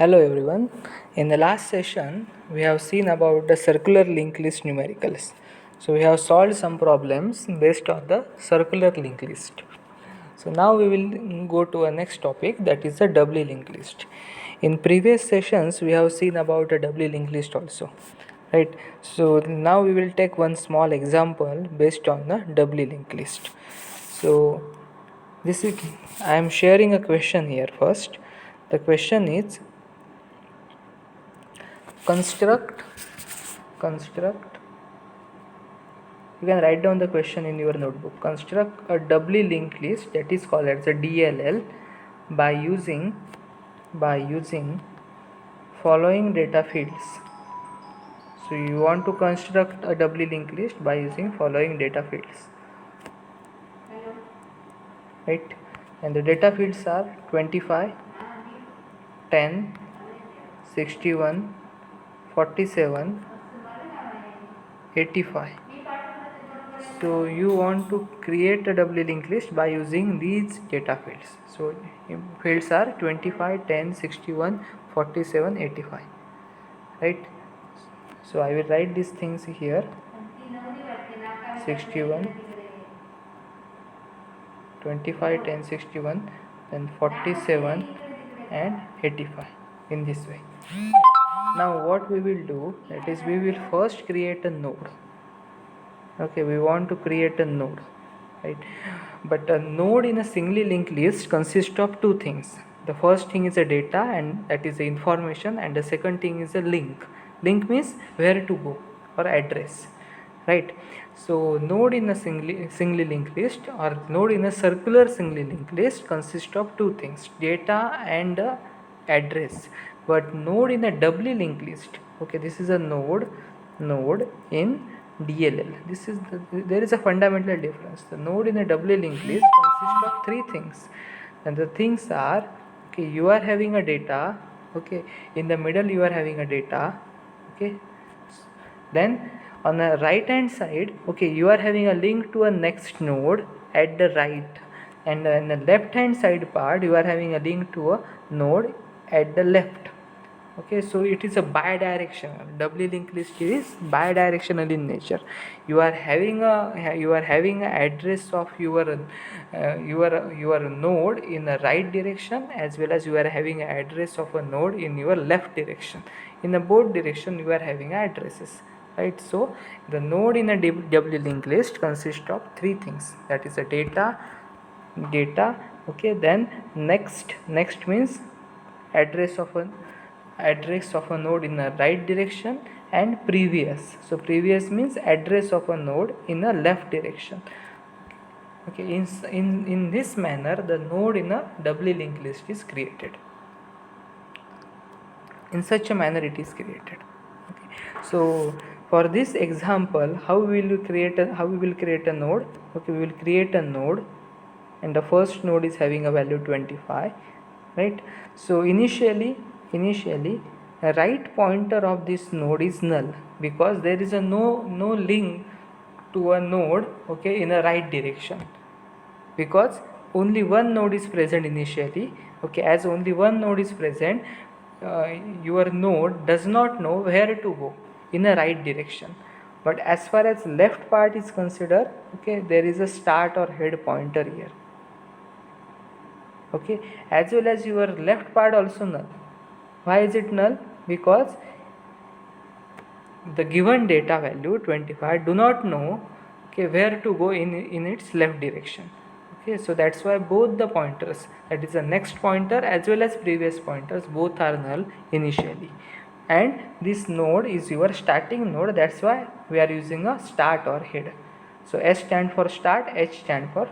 Hello everyone. In the last session, we have seen about the circular linked list numericals. So we have solved some problems based on the circular linked list. So now we will go to a next topic, that is the doubly linked list. In previous sessions, we have seen about a doubly linked list also, right? So now we will take one small example based on the doubly linked list. So this is I am sharing a question here first. The question is construct you can write down the question in your notebook. Construct a doubly linked list, that is called as a DLL, by using following data fields. So you want to construct a doubly linked list by using following data fields, right? And the data fields are 25, 10, 61, 47, 85. So you want to create a doubly linked list by using these data fields. So fields are 25, 10, 61, 47, 85, right? So I will write these things here: 61, 25, 10, 61, then 47 and 85, in this way. Now what we will do, that is we will first create a node. Okay, we want to create a node, right? But a node in a singly linked list consists of two things. The first thing is a data, and that is the information, and the second thing is a link. Link means where to go or address, right? So node in a singly linked list or node in a circular singly linked list consists of two things: data and address. But node in a doubly linked list, okay, this is a node in DLL. There is a fundamental difference. The node in a doubly linked list consists of three things, and the things are, okay, you are having a data, okay, in the middle you are having a data, okay, then on the right hand side, okay, you are having a link to a next node at the right, and in the left hand side part you are having a link to a node at the left. Okay, so it is a bidirectional. Doubly linked list is bidirectional in nature. You are having a address of your node in the right direction, as well as you are having an address of a node in your left direction. In the both direction you are having addresses, right? So the node in a doubly linked list consists of three things, that is a data, okay, then next means address of a node in the right direction, and previous. So previous means address of a node in the left direction. Okay, in this manner the node in a doubly linked list is created. In such a manner it is created. Okay. So for this example, how we will create a node? Okay, we will create a node, and the first node is having a value 25, right? So initially a right pointer of this node is null, because there is a no link to a node, okay, in a right direction, because only one node is present initially. Okay, as only one node is present, your node does not know where to go in a right direction. But as far as left part is considered, okay, there is a start or head pointer here. Okay, as well as your left part also null. Why is it null? Because the given data value 25 do not know, okay, where to go in its left direction. Okay, so that's why both the pointers, that is the next pointer as well as previous pointers, both are null initially. And this node is your starting node, that's why we are using a start or head. So S stand for start, H stand for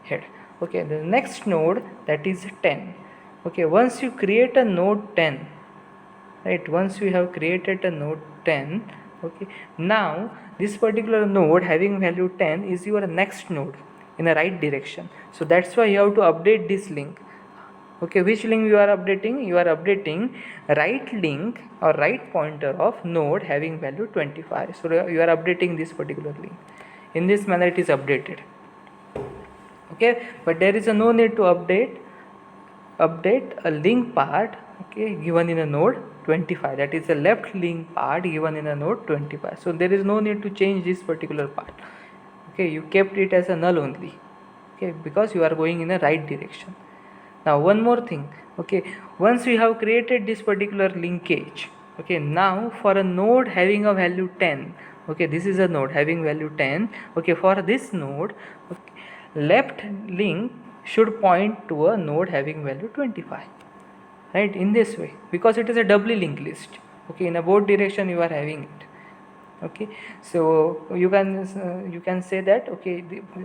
head. Okay, the next node, that is 10. Okay, once you create a node 10, right, once you have created a node 10, okay, now this particular node having value 10 is your next node in the right direction. So that's why you have to update this link. Okay, which link you are updating? You are updating right link or right pointer of node having value 25. So you are updating this particular link. In this manner it is updated. Okay, but there is no need to update a link part, okay, given in a node 25. That is the left link part given in a node 25. So there is no need to change this particular part. Okay, you kept it as a null only. Okay, because you are going in the right direction. Now one more thing. Okay, once we have created this particular linkage, okay, now for a node having a value 10, okay, this is a node having value 10. Okay, for this node, okay, left link should point to a node having value 25, right, in this way, because it is a doubly linked list. Okay, in a both direction you are having it. Okay, so you can say that, okay,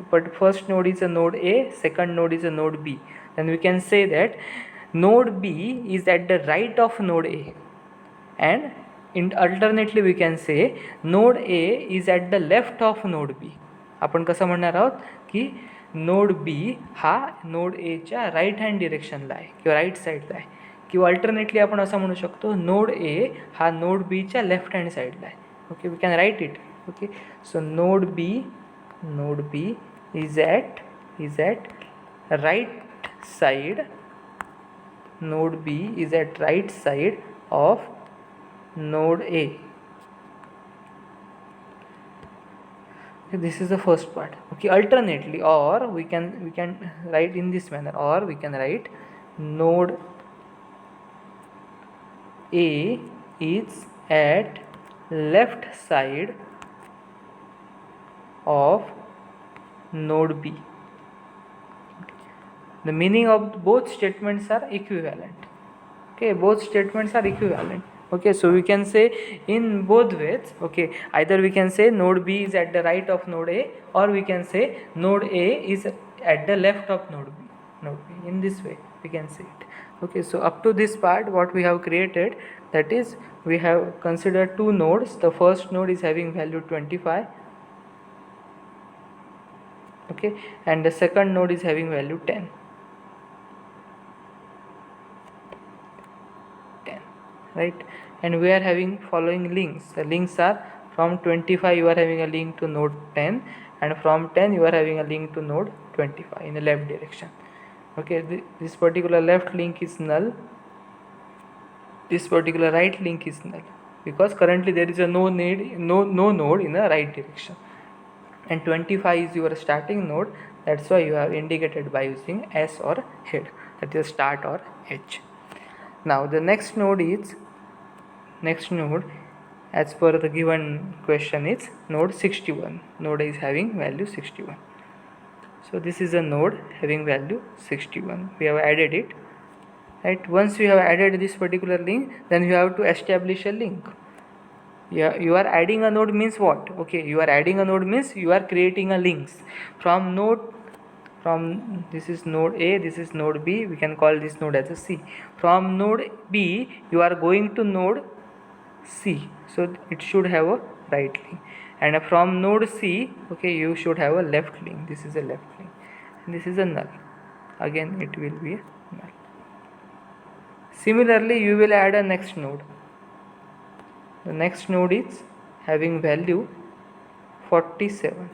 but first node is a node A, second node is a node B. Then we can say that node B is at the right of node A, and alternately we can say node A is at the left of node B. आपण कसं म्हणणार आहोत की node B हा node एच्या right hand डिरेक्शनला आहे किंवा right साईडला आहे, किंवा अल्टरनेटली आपण असं म्हणू शकतो नोड ए हा नोड बीच्या लेफ्ट हँड साईडला आहे. Okay, we can write it. Okay, so node B is at right side. Node B is at right side of node A. Okay, this is the first part. Okay, alternately, or we can write in this manner, or we can write node A is at left side of node B. The meaning of both statements are equivalent. Okay, both statements are equivalent. Okay, so we can say in both ways. Okay, either we can say node B is at the right of node A, or we can say node A is at the left of node B. In this way we can say it. Okay, so up to this part what we have created, that is, we have considered two nodes. The first node is having value 25, okay, and the second node is having value 10, right, and we are having following links. The links are from 25 you are having a link to node 10, and from 10 you are having a link to node 25 in the left direction. Okay, this particular left link is null, this particular right link is null, because currently there is a no node in the right direction, and 25 is your starting node. That's why you have indicated by using S or head, that is start or H. Now the next node as per the given question is node 61. Node is having value 61. So this is a node having value 61. We have added it, right? Once you have added this particular link, then you have to establish a link. You are adding a node means what? Okay, you are adding a node means you are creating a links from this is node A, this is node B, we can call this node as a C. From node B you are going to node C, so it should have a right link, and from node C, okay, you should have a left link. This is a left link, and this is a null. Again it will be a null. Similarly you will add a next node. The next node is having value 47.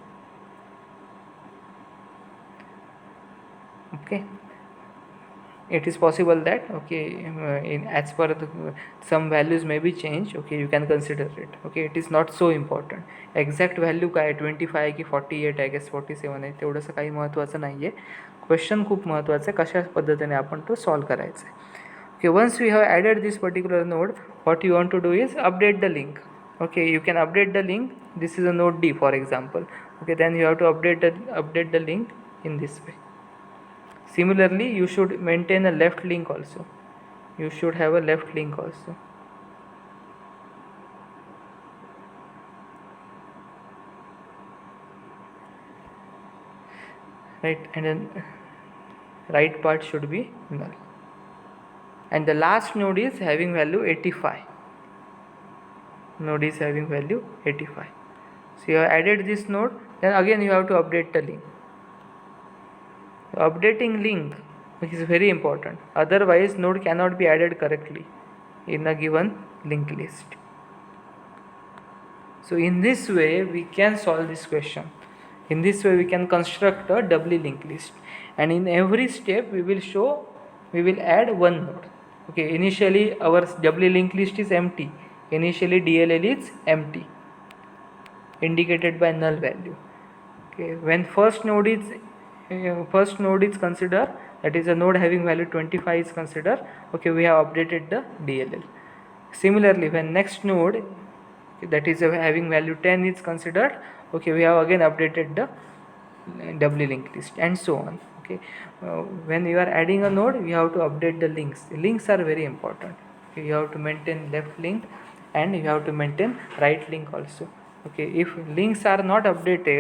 Okay, it is possible that, okay, in as per some values may be changed. Okay, you can consider it. Okay, it is not so important. Exact value काय 25 की 48 I guess 47 आहे, तेवढंसं काही महत्त्वाचं नाही आहे. Question खूप महत्त्वाचं आहे, कशा पद्धतीने आपण तो सॉल्व करायचा आहे. Okay, once we have added this particular node, what you want to do is update the link. Okay, you can update the link. This is a node D, for example. Okay, then you have to update the link in this way. Similarly, you should maintain a left link also. You should have a left link also. Right, and then right part should be null. And the last node is having value 85. Node is having value 85. So you have added this node, then again you have to update the link. Updating link is very important, otherwise node cannot be added correctly in a given linked list. So in this way we can solve this question. In this way we can construct a doubly linked list, and in every step we will add one node. Okay, initially our doubly linked list is empty. Initially DLL is empty, indicated by null value. Okay, when first node is considered, that is a node having value 25 is considered. Okay, we have updated the DLL. Similarly, when next node, that is having value 10 is considered, okay, we have again updated the doubly linked list, and so on. Okay, when you are adding a node, you have to update the links. Links are very important. Okay, you have to maintain left link and you have to maintain right link also. Okay, if links are not updated,